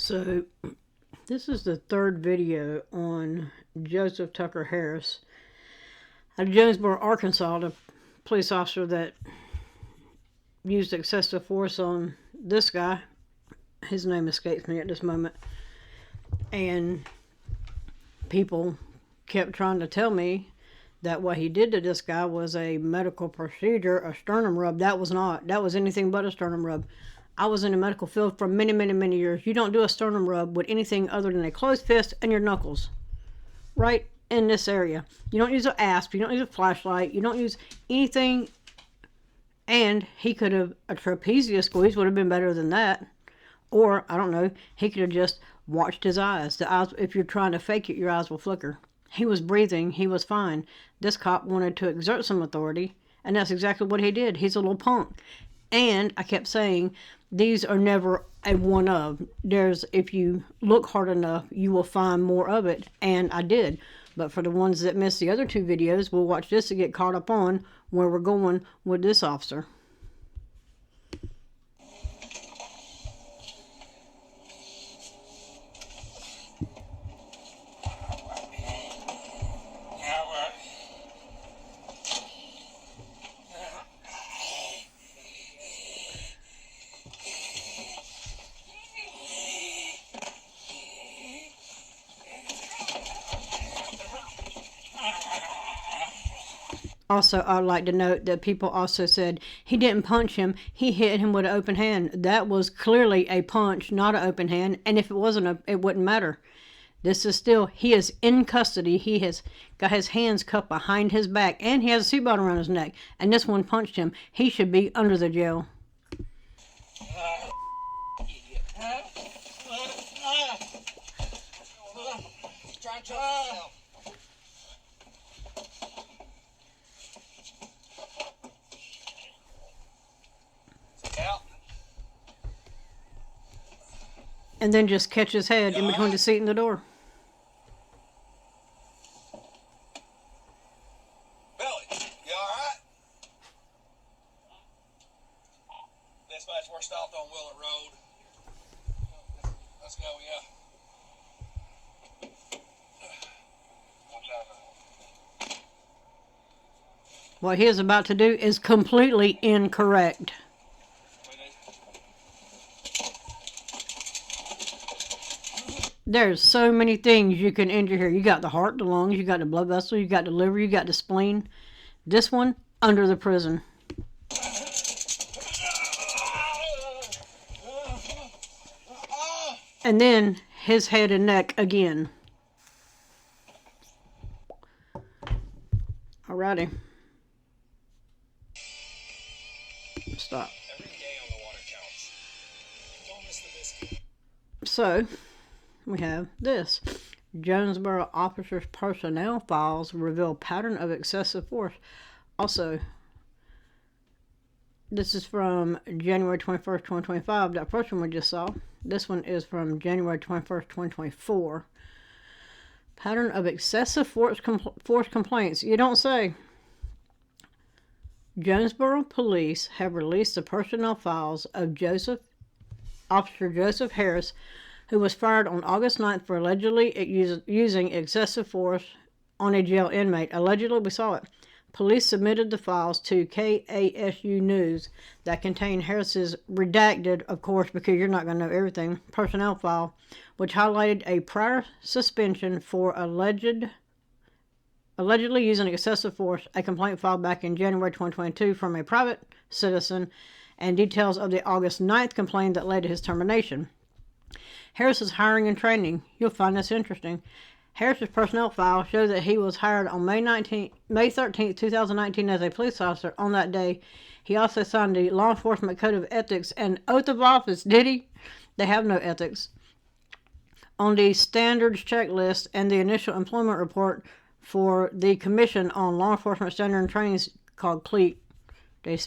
So, this is the third video on Joseph Tucker Harris out of Jonesboro, Arkansas, the police officer that used excessive force on this guy. His name escapes me at this moment. And people kept trying to tell me that what he did to this guy was a medical procedure, a sternum rub. That was not. That was anything but a sternum rub. I was in the medical field for many, many, many years. You don't do a sternum rub with anything other than a closed fist and your knuckles. Right in this area. You don't use an asp. You don't use a flashlight. You don't use anything. And he could have, a trapezius squeeze would have been better than that. Or, I don't know, he could have just watched his eyes. The eyes, if you're trying to fake it, your eyes will flicker. He was breathing. He was fine. This cop wanted to exert some authority. And that's exactly what he did. He's a little punk. And I kept saying, these are never a one of. If you look hard enough, you will find more of it. And I did. But for the ones that missed the other two videos, we'll watch this to get caught up on where we're going with this officer. Also, I'd like to note that people also said he didn't punch him. He hit him with an open hand. That was clearly a punch, not an open hand. And if it wasn't, it wouldn't matter. This is still, he is in custody. He has got his hands cuffed behind his back. And he has a seatbelt around his neck. And this one punched him. He should be under the jail. And then just catch his head in between the seat and the door. Billy, you alright? Dispatch, we're stopped on Willett Road. Let's go, yeah. What he is about to do is completely incorrect. There's so many things you can injure here. You got the heart, the lungs, you got the blood vessel, you got the liver, you got the spleen. This one, under the prison. And then his head and neck again. Alrighty. Stop. So, we have this. Jonesboro officers' personnel files reveal pattern of excessive force. Also, this is from January 21st, 2025. That first one we just saw. This one is from January 21st, 2024. Pattern of excessive force complaints. You don't say. Jonesboro Police have released the personnel files of Officer Joseph Harris, who was fired on August 9th for allegedly using excessive force on a jail inmate. Allegedly, we saw it. Police submitted the files to KASU News that contain Harris's redacted, of course, because you're not going to know everything, personnel file, which highlighted a prior suspension for allegedly using excessive force, a complaint filed back in January 2022 from a private citizen, and details of the August 9th complaint that led to his termination. Harris's hiring and training. You'll find this interesting. Harris's personnel file shows that he was hired on May 13th, 2019 as a police officer. On that day, he also signed the Law Enforcement Code of Ethics and Oath of Office. Did he? They have no ethics. On the standards checklist and the initial employment report for the Commission on Law Enforcement Standard and Trainings called CLEAT. They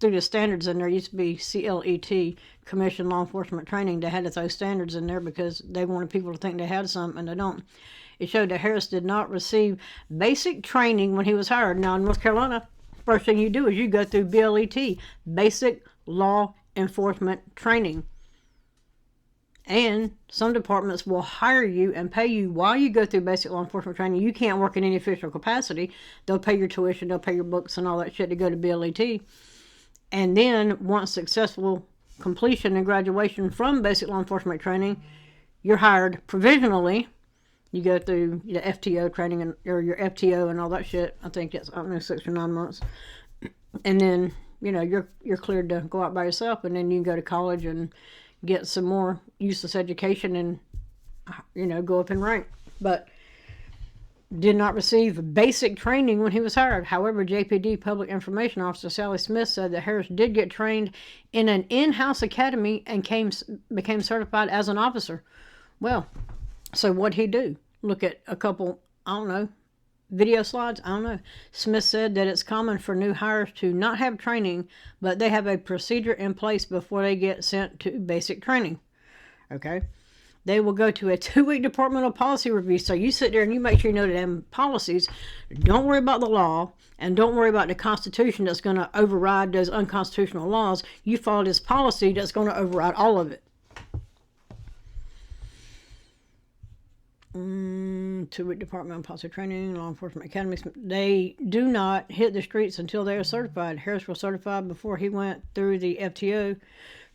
threw the standards in there. It used to be CLET, Commission Law Enforcement Training. They had to throw standards in there because they wanted people to think they had some, and they don't. It showed that Harris did not receive basic training when he was hired. Now, in North Carolina, first thing you do is you go through BLET, Basic Law Enforcement Training. And some departments will hire you and pay you while you go through basic law enforcement training. You can't work in any official capacity. They'll pay your tuition, they'll pay your books and all that shit to go to BLET. And then once successful completion and graduation from basic law enforcement training, you're hired provisionally. You go through the FTO training or your FTO and all that shit. I think it's, I don't know, 6 or 9 months. And then, you're cleared to go out by yourself, and then you can go to college and get some more useless education and, go up in rank. But did not receive basic training when he was hired. However, JPD Public Information Officer Sally Smith said that Harris did get trained in an in-house academy and became certified as an officer. Well, so what'd he do? Look at a couple, I don't know, video slides? I don't know. Smith said that it's common for new hires to not have training, but they have a procedure in place before they get sent to basic training. Okay? They will go to a 2-week departmental policy review. So you sit there and you make sure you know the damn policies. Don't worry about the law, and don't worry about the Constitution that's going to override those unconstitutional laws. You follow this policy that's going to override all of it. 2-week departmental policy training, law enforcement academies. They do not hit the streets until they are certified. Harris was certified before he went through the FTO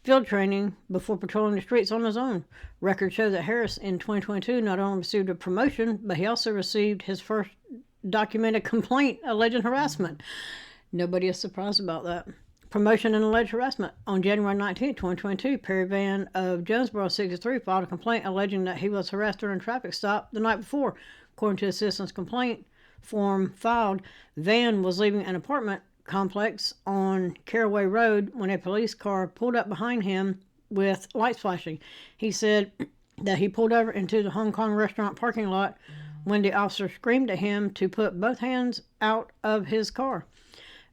field training before patrolling the streets on his own. Records show that Harris in 2022 not only received a promotion, but he also received his first documented complaint alleging harassment. Nobody is surprised about that. Promotion and alleged harassment. On January 19, 2022, Perry Van of Jonesboro 63 filed a complaint alleging that he was harassed during a traffic stop the night before. According to the citizen's complaint form filed, Van was leaving an apartment complex on Caraway Road when a police car pulled up behind him with lights flashing. He said that he pulled over into the Hong Kong restaurant parking lot when the officer screamed at him to put both hands out of his car.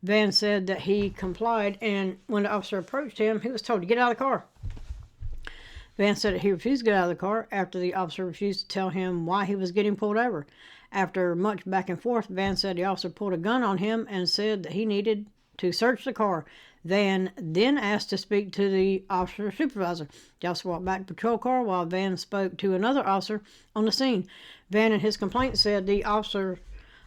Van said that he complied, and when the officer approached him, he was told to get out of the car. Van said that he refused to get out of the car after the officer refused to tell him why he was getting pulled over. After much back and forth, Van said the officer pulled a gun on him and said that he needed to search the car. Van then asked to speak to the officer's supervisor. The officer walked back to the patrol car while Van spoke to another officer on the scene. Van in his complaint said the officer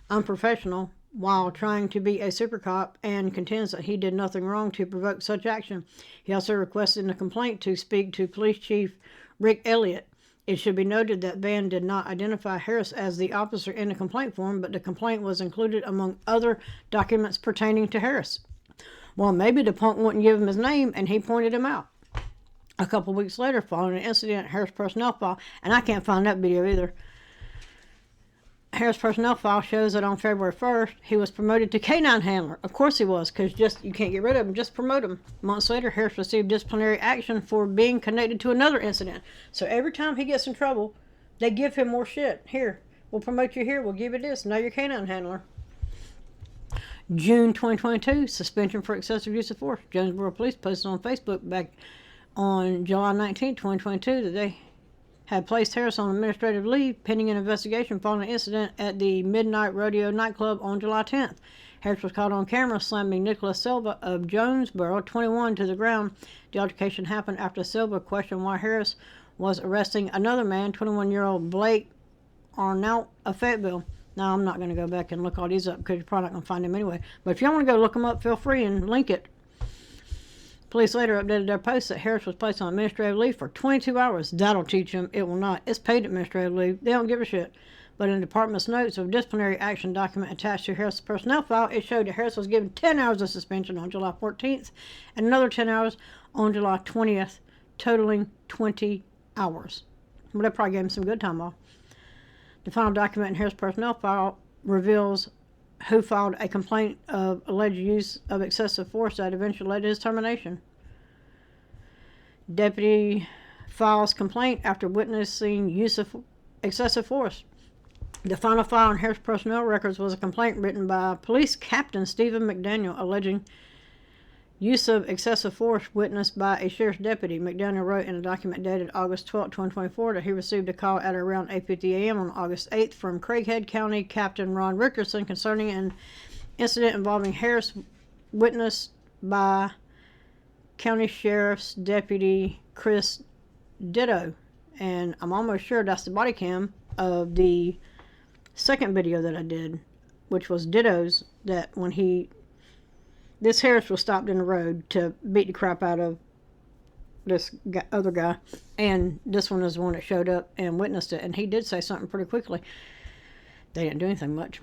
unprofessional while trying to be a super cop and contends that he did nothing wrong to provoke such action. He also requested in the complaint to speak to Police Chief Rick Elliott. It should be noted that Van did not identify Harris as the officer in the complaint form, but the complaint was included among other documents pertaining to Harris. Well, maybe the punk wouldn't give him his name, and he pointed him out. A couple weeks later, following an incident, Harris personnel file, and I can't find that video either. Harris personnel file shows that on February 1st, he was promoted to K-9 handler. Of course he was, because you can't get rid of him, just promote him. Months later, Harris received disciplinary action for being connected to another incident. So every time he gets in trouble, they give him more shit. Here, we'll promote you here, we'll give you this. Now you're K-9 handler. June 2022, suspension for excessive use of force. Jonesboro Police posted on Facebook back on July 19, 2022 that they had placed Harris on administrative leave pending an investigation following an incident at the Midnight Rodeo nightclub on July 10th. Harris was caught on camera slamming Nicholas Silva of Jonesboro, 21, to the ground. The altercation happened after Silva questioned why Harris was arresting another man, 21-year-old Blake Arnault of Fayetteville. Now, I'm not going to go back and look all these up because you're probably not going to find them anyway. But if you want to go look them up, feel free and link it. Police later updated their post that Harris was placed on administrative leave for 22 hours. That'll teach him. It will not. It's paid administrative leave. They don't give a shit. But in the department's notes of disciplinary action document attached to Harris' personnel file, it showed that Harris was given 10 hours of suspension on July 14th and another 10 hours on July 20th, totaling 20 hours. Well, they probably gave him some good time off. The final document in Harris' personnel file reveals who filed a complaint of alleged use of excessive force that eventually led to his termination. Deputy files complaint after witnessing use of excessive force. The final file in Harris personnel records was a complaint written by Police Captain Stephen McDaniel alleging use of excessive force witnessed by a sheriff's deputy. McDaniel wrote in a document dated August 12, 2024 that he received a call at around 8:50 a.m. on August 8th from Craighead County Captain Ron Rickerson concerning an incident involving Harris witnessed by County Sheriff's Deputy Chris ditto. And I'm almost sure that's the body cam of the second video that I did, which was dittos, that when this Harris was stopped in the road to beat the crap out of this other guy, and this one is the one that showed up and witnessed it, and he did say something pretty quickly. They didn't do anything much.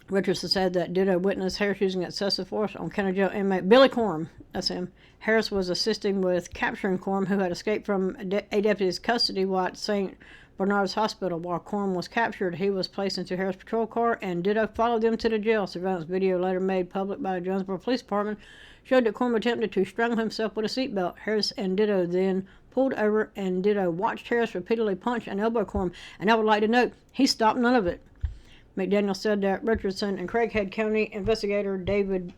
Richardson said that ditto witness Harris using excessive force on county jail inmate Billy Corum. That's him. Harris was assisting with capturing Corum, who had escaped from a deputy's custody while at St. Bernard's Hospital. While Corum was captured, he was placed into Harris' patrol car, and ditto followed them to the jail. Surveillance video later made public by the Jonesboro Police Department showed that Corum attempted to strangle himself with a seatbelt. Harris and ditto then pulled over, and ditto watched Harris repeatedly punch and elbow Corum. And I would like to note, he stopped none of it. McDaniel said that Richardson and Craighead County investigator David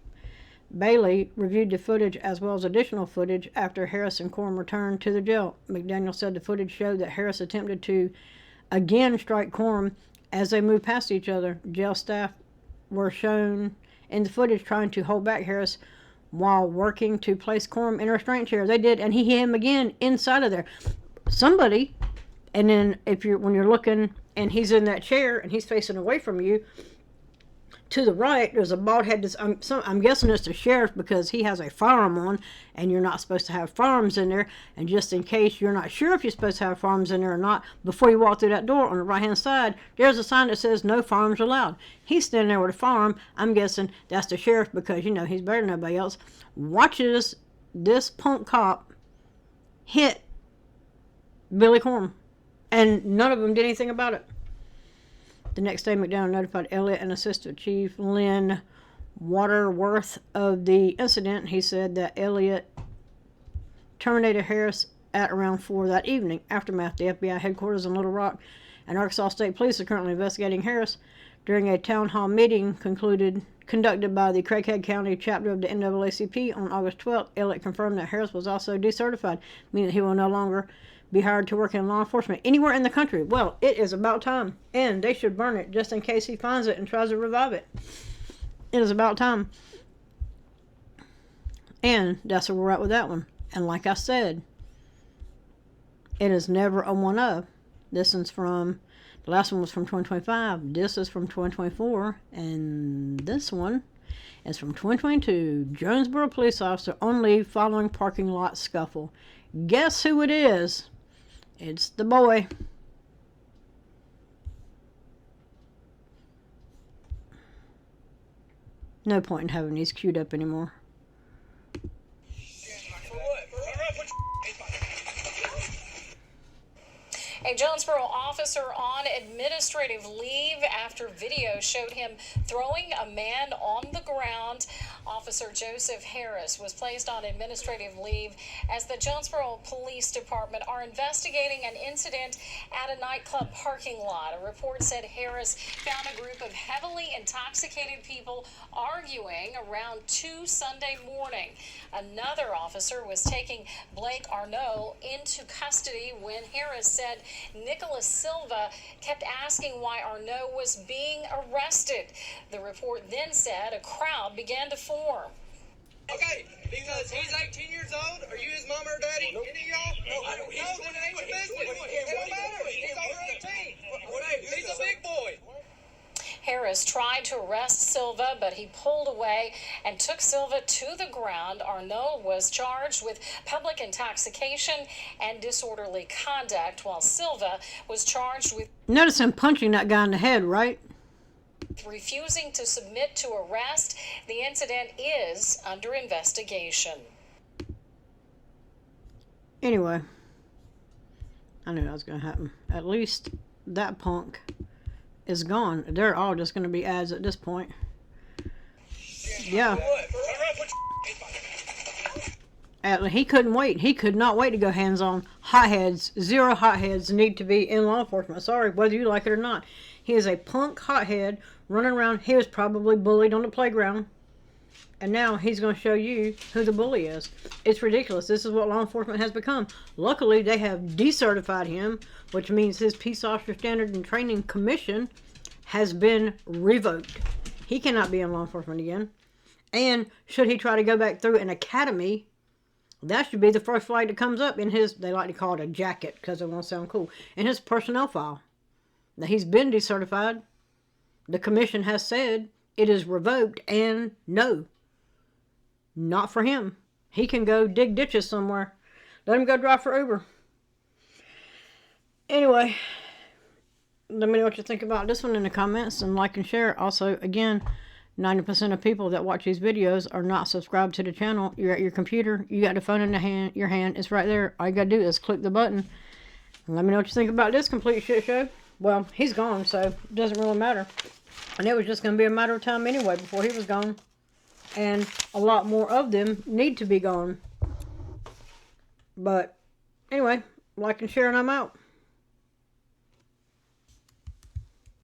Bailey reviewed the footage as well as additional footage after Harris and Corum returned to the jail. McDaniel said the footage showed that Harris attempted to again strike Corum as they moved past each other. Jail staff were shown in the footage trying to hold back Harris while working to place Corum in a restraint chair. They did, and he hit him again inside of there. Somebody, and then when you're looking and he's in that chair and he's facing away from you, to the right there's a bald head. I'm guessing it's the sheriff, because he has a firearm on, and you're not supposed to have firearms in there. And just in case you're not sure if you're supposed to have firearms in there or not, before you walk through that door on the right hand side, there's a sign that says no firearms allowed. He's standing there with a firearm. I'm guessing that's the sheriff, because he's better than nobody else. Watches this punk cop hit Billy Corum, and none of them did anything about it. The next day, McDonald notified Elliott and Assistant Chief Lynn Waterworth of the incident. He said that Elliott terminated Harris at around 4 that evening. Aftermath, the FBI headquarters in Little Rock and Arkansas State Police are currently investigating Harris. During a town hall meeting conducted by the Craighead County chapter of the NAACP on August 12th, Elliott confirmed that Harris was also decertified, meaning that he will no longer be hired to work in law enforcement anywhere in the country. Well, it is about time, and they should burn it just in case he finds it and tries to revive it. It is about time. And that's where we're at with that one. And like I said, it is never a one of. This one's the last one was from 2025. This is from 2024, and this one is from 2022. Jonesboro police officer on leave following parking lot scuffle. Guess who it is? It's the boy. No point in having these queued up anymore. A Jonesboro officer on administrative leave after video showed him throwing a man on the ground. Officer Joseph Harris was placed on administrative leave as the Jonesboro Police Department are investigating an incident at a nightclub parking lot. A report said Harris found a group of heavily intoxicated people arguing around 2 Sunday morning. Another officer was taking Blake Arnault into custody when Harris said Nicholas Silva kept asking why Arnault was being arrested. The report then said a crowd began to form. Okay, because he's 18 years old. Are you his mom or daddy? Nope. Any of y'all? No, then it ain't your business. It don't matter. He's over 18. He's a big boy. Harris tried to arrest Silva, but he pulled away and took Silva to the ground. Arnault was charged with public intoxication and disorderly conduct, while Silva was charged with... Notice him punching that guy in the head, right? refusing to submit to arrest. The incident is under investigation. Anyway, I knew that was going to happen. At least that punk is gone. They're all just going to be ads at this point. Yeah. He couldn't wait. He could not wait to go hands-on. Hotheads, zero hotheads need to be in law enforcement. Sorry, whether you like it or not. He is a punk hothead running around. He was probably bullied on the playground. And now he's going to show you who the bully is. It's ridiculous. This is what law enforcement has become. Luckily, they have decertified him, which means his Peace Officer Standard and Training Commission has been revoked. He cannot be in law enforcement again. And should he try to go back through an academy That should be the first flag that comes up in his, they like to call it a jacket because it won't sound cool, in his personnel file. Now, he's been decertified. The commission has said it is revoked, and no, not for him. He can go dig ditches somewhere. Let him go drive for Uber. Anyway, let me know what you think about this one in the comments, and like and share. Also, again, 90% of people that watch these videos are not subscribed to the channel. You're at your computer, you got the phone in your hand, it's right there. All you gotta do is click the button. And let me know what you think about this complete shit show. Well, he's gone, so it doesn't really matter. And it was just gonna be a matter of time anyway before he was gone. And a lot more of them need to be gone. But anyway, like and share, and I'm out.